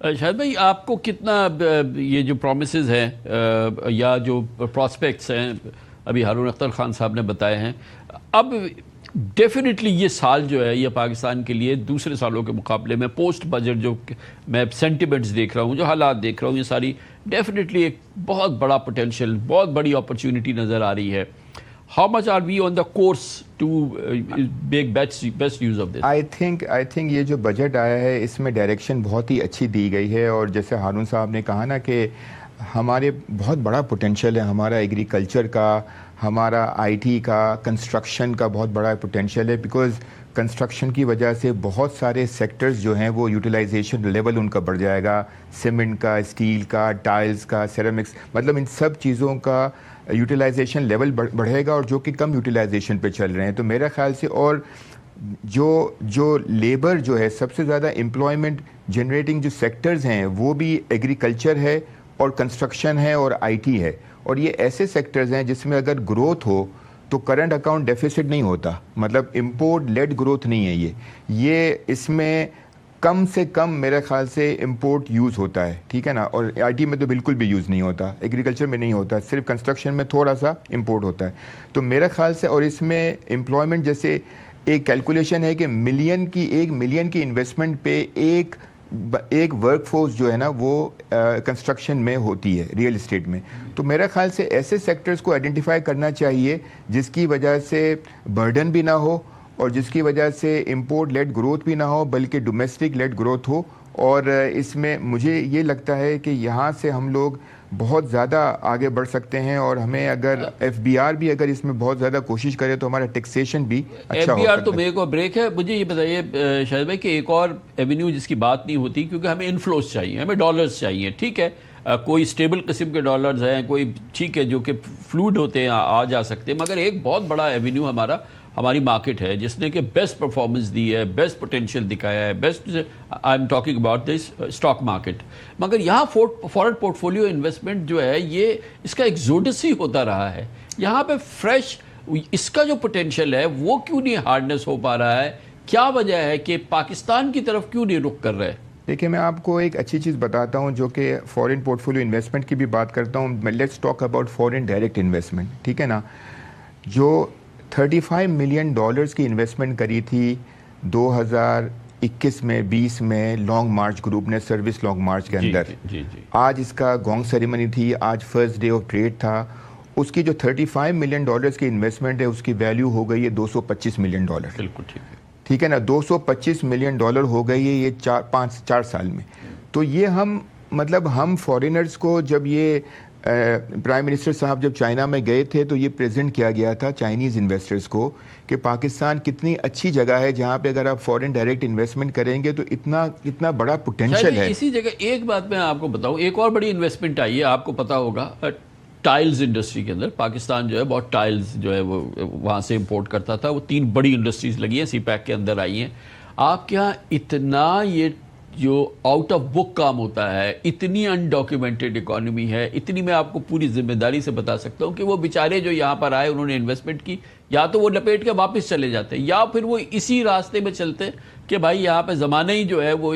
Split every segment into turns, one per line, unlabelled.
شاہد بھائی آپ کو کتنا یہ جو پرومسز ہیں یا جو پراسپیکٹس ہیں ابھی ہارون اختر خان صاحب نے بتائے ہیں، اب ڈیفینیٹلی یہ سال جو ہے یہ پاکستان کے لیے دوسرے سالوں کے مقابلے میں پوسٹ بجٹ جو میں سینٹیمنٹس دیکھ رہا ہوں، جو حالات دیکھ رہا ہوں، یہ ساری ڈیفینیٹلی ایک بہت بڑا پوٹینشیل، بہت بڑی اپرچونٹی نظر آ رہی ہے. How much are we on the course to make best use of this?
I think یہ جو بجٹ آیا ہے اس میں ڈائریکشن بہت ہی اچھی دی گئی ہے، اور جیسے ہارون صاحب نے کہا نا کہ ہمارے بہت بڑا پوٹینشیل ہے، ہمارا ایگریکلچر کا، ہمارا آئی ٹی کا، کنسٹرکشن کا بہت بڑا پوٹینشیل ہے، بیکاز کنسٹرکشن کی وجہ سے بہت سارے سیکٹرز جو ہیں وہ یوٹیلائزیشن لیول ان کا بڑھ جائے گا، سیمنٹ کا، اسٹیل کا، ٹائلز کا، سیرامکس، مطلب ان سب چیزوں کا یوٹیلائزیشن لیول بڑھے گا، اور جو کہ کم یوٹیلائزیشن پہ چل رہے ہیں. تو میرا خیال سے اور جو لیبر جو ہے سب سے زیادہ امپلائمنٹ جنریٹنگ جو سیکٹرز ہیں وہ بھی ایگریکلچر ہے اور کنسٹرکشن ہے اور آئی ٹی ہے، اور یہ ایسے سیکٹرز ہیں جس میں اگر گروتھ ہو تو کرنٹ اکاؤنٹ ڈیفیسٹ نہیں ہوتا، مطلب امپورٹ لیڈ گروتھ نہیں ہے یہ اس میں کم سے کم میرے خیال سے امپورٹ یوز ہوتا ہے، ٹھیک ہے نا، اور آئی ٹی میں تو بالکل بھی یوز نہیں ہوتا، ایگریکلچر میں نہیں ہوتا، صرف کنسٹرکشن میں تھوڑا سا امپورٹ ہوتا ہے. تو میرے خیال سے، اور اس میں امپلائمنٹ جیسے ایک کیلکولیشن ہے کہ ایک ملین کی انویسٹمنٹ پہ ایک ورک فورس جو ہے نا وہ کنسٹرکشن میں ہوتی ہے، ریئل اسٹیٹ میں. تو میرے خیال سے ایسے سیکٹرز کو آئیڈینٹیفائی کرنا چاہیے جس کی وجہ سے برڈن بھی نہ ہو اور جس کی وجہ سے امپورٹ لیڈ گروتھ بھی نہ ہو بلکہ ڈومیسٹک لیڈ گروتھ ہو. اور اس میں مجھے یہ لگتا ہے کہ یہاں سے ہم لوگ بہت زیادہ آگے بڑھ سکتے ہیں، اور ہمیں اگر ایف بی آر بھی اگر اس میں بہت زیادہ کوشش کرے تو ہمارا ٹیکسیشن بھی اچھا ہو سکتا ہے.
ایف بی آر تو میرے کو بریک ہے. مجھے یہ بتائیے شاہد بھائی کہ ایک اور ایونیو جس کی بات نہیں ہوتی، کیونکہ ہمیں انفلوز چاہیے، ہمیں ڈالرز چاہیے، ٹھیک ہے، کوئی اسٹیبل قسم کے ڈالرز ہیں، کوئی ٹھیک ہے جو کہ فلوئڈ ہوتے ہیں، آ جا سکتے ہیں، مگر ایک بہت بڑا ایونیو ہماری مارکیٹ ہے جس نے کہ بیسٹ پرفارمنس دی ہے، بیسٹ پوٹینشیل دکھایا ہے، best I am talking about this stock market. مگر یہاں فورن پورٹ فولیو انویسٹمنٹ جو ہے یہ اس کا ایکزوڈس ہی ہوتا رہا ہے. یہاں پہ فریش اس کا جو پوٹینشیل ہے وہ کیوں نہیں ہارڈنس ہو پا رہا ہے؟ کیا وجہ ہے کہ پاکستان کی طرف کیوں نہیں رخ کر رہے؟
دیکھیں، میں آپ کو ایک اچھی چیز بتاتا ہوں جو کہ فورن پورٹ فولیو انویسٹمنٹ کی بھی بات کرتا ہوں. Let's talk about foreign direct investment, ٹھیک ہے نا. جو 35 ملین ڈالرز کی انویسٹمنٹ کری تھی 2021 میں 20 میں لانگ مارچ گروپ نے، سروس لانگ مارچ کے اندر، آج اس کا گونگ سیریمنی تھی، آج فرسٹ ڈے آف ٹریڈ تھا. اس کی جو 35 ملین ڈالرز کی انویسٹمنٹ ہے اس کی ویلیو ہو گئی ہے 225 ملین ڈالر. بالکل ٹھیک ہے نا، 225 ملین ڈالر ہو گئی ہے یہ 4 سال میں. تو یہ ہم فارینرز کو جب یہ پرائم منسٹر صاحب جب چائنا میں گئے تھے تو یہ پریزنٹ کیا گیا تھا چائنیز انویسٹرز کو کہ پاکستان کتنی اچھی جگہ ہے جہاں پہ اگر آپ فورن ڈائریکٹ انویسٹمنٹ کریں گے تو اتنا بڑا پوٹینشیل ہے.
اسی جگہ ایک بات میں آپ کو بتاؤں، ایک اور بڑی انویسٹمنٹ آئی ہے، آپ کو پتا ہوگا، ٹائلز انڈسٹری کے اندر. پاکستان جو ہے بہت ٹائلز جو ہے وہ وہاں سے امپورٹ کرتا تھا. وہ 3 بڑی انڈسٹریز لگی ہیں، سی پیک کے اندر آئی ہیں. آپ کے یہاں اتنا یہ جو آؤٹ آف بک کام ہوتا ہے، اتنی انڈاکیومنٹڈ اکانومی ہے، اتنی میں آپ کو پوری ذمہ داری سے بتا سکتا ہوں کہ وہ بیچارے جو یہاں پر آئے انہوں نے انویسٹمنٹ کی، یا تو وہ لپیٹ کے واپس چلے جاتے یا پھر وہ اسی راستے میں چلتے کہ بھائی یہاں پہ زمانہ ہی جو ہے وہ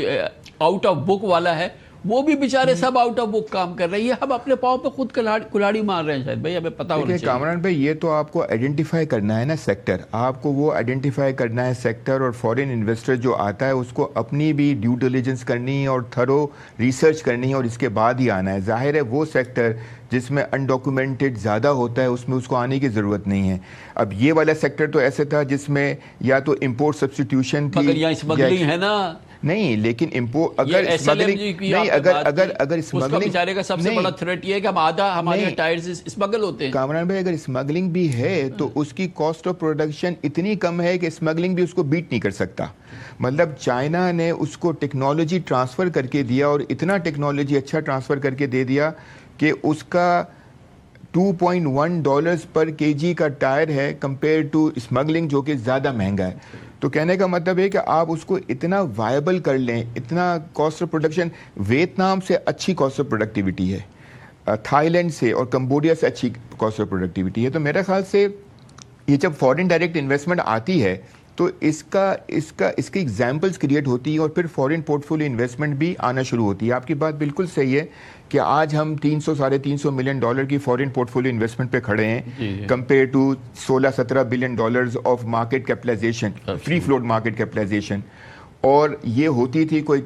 آؤٹ آف بک والا ہے. وہ بھی بیچارے سب آؤٹ آف بک کام کر رہے ہیں. ہم اپنے پاؤں پہ خود کلاڑی مار رہے ہیں. شاید بھائی ہمیں پتہ ہونا چاہیے.
کامران بھائی، یہ تو آپ کو آئیڈینٹیفائی کرنا ہے نا سیکٹر، آپ کو وہ آئیڈینٹیفائی کرنا ہے سیکٹر، اور فورن انویسٹر جو آتا ہے اس کو اپنی بھی ڈیو ڈیلیجنس کرنی ہے اور تھرو ریسرچ کرنی ہے اور اس کے بعد ہی آنا ہے. ظاہر ہے وہ سیکٹر جس میں انڈاکیومنٹڈ زیادہ ہوتا ہے اس میں اس کو آنے کی ضرورت نہیں ہے. اب یہ والا سیکٹر تو ایسے تھا جس میں یا تو امپورٹ سبسٹیٹیوشن تھی،
مگر یہاں اسمگلنگ ہے نا.
نہیں، لیکن اگر اسمگلنگ
بیچارے کا سب سے بڑا تھریٹ یہ ہے کہ ہمارے ٹائرز اسمگل ہوتے ہیں.
کامران بھائی، اگر اسمگلنگ بھی ہے تو اس کی کاسٹ آف پروڈکشن اتنی کم ہے کہ اسمگلنگ بھی اس کو بیٹ نہیں کر سکتا. مطلب چائنا نے اس کو ٹیکنالوجی ٹرانسفر کر کے دیا، اور اتنا ٹیکنالوجی اچھا ٹرانسفر کر کے دے دیا کہ اس کا $2.1 پر kg کا ٹائر ہے کمپیئر ٹو اسمگلنگ جو کہ زیادہ مہنگا ہے. تو کہنے کا مطلب ہے کہ آپ اس کو اتنا وائبل کر لیں، اتنا کاسٹ آف پروڈکشن. ویتنام سے اچھی کاسٹ آف پروڈکٹیوٹی ہے، تھائی لینڈ سے اور کمبوڈیا سے اچھی کاسٹ آف پروڈکٹیوٹی ہے. تو میرے خیال سے یہ جب فورن ڈائریکٹ انویسٹمنٹ آتی ہے تو اس کی ایگزامپلس کریٹ ہوتی ہیں اور پھر فورن پورٹ فولیو انویسٹمنٹ بھی آنا شروع ہوتی ہے. آپ کی بات بالکل صحیح ہے کہ آج ہم $300-350 ملین کی فورن پورٹ فولیو انویسٹمنٹ پہ کھڑے ہیں compare to $16-17 billion of market capitalisation, free float market capitalisation, اور یہ ہوتی تھی کوئی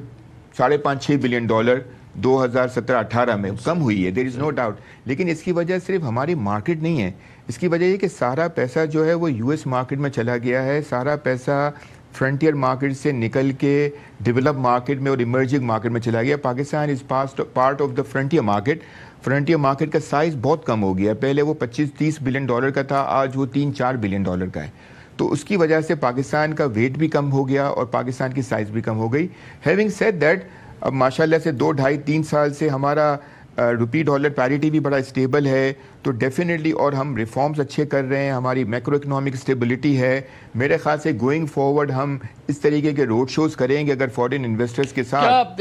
$5.5-6 بلین 2017-18 میں, کم ہوئی ہے, دیر از نو ڈاؤٹ. لیکن اس کی وجہ صرف ہماری مارکیٹ نہیں ہے, اس کی وجہ یہ کہ سارا پیسہ جو ہے وہ US مارکیٹ میں چلا گیا ہے. سارا پیسہ فرنٹیئر مارکیٹ سے نکل کے ڈیولپ مارکیٹ میں اور ایمرجنگ مارکیٹ میں چلا گیا. Pakistan is part of the frontier market. Frontier market کا سائز بہت کم ہو گیا, پہلے وہ $25-30 بلین کا تھا, آج وہ $3-4 بلین کا ہے. تو اس کی وجہ سے پاکستان کا ویٹ بھی کم ہو گیا اور پاکستان کی سائز بھی کم ہو گئی. ہیونگ سیڈ دیٹ, اب ماشاءاللہ سے 2-2.5-3 سال سے ہمارا روپی ڈالر پیریٹی بھی بڑا اسٹیبل ہے, تو ڈیفینیٹلی, اور ہم ریفارمز اچھے کر رہے ہیں, ہماری میکرو اکنامک اسٹیبلٹی ہے. میرے خیال سے گوئنگ فارورڈ ہم اس طریقے کے روڈ شوز کریں گے اگر فارن انویسٹرز کے ساتھ.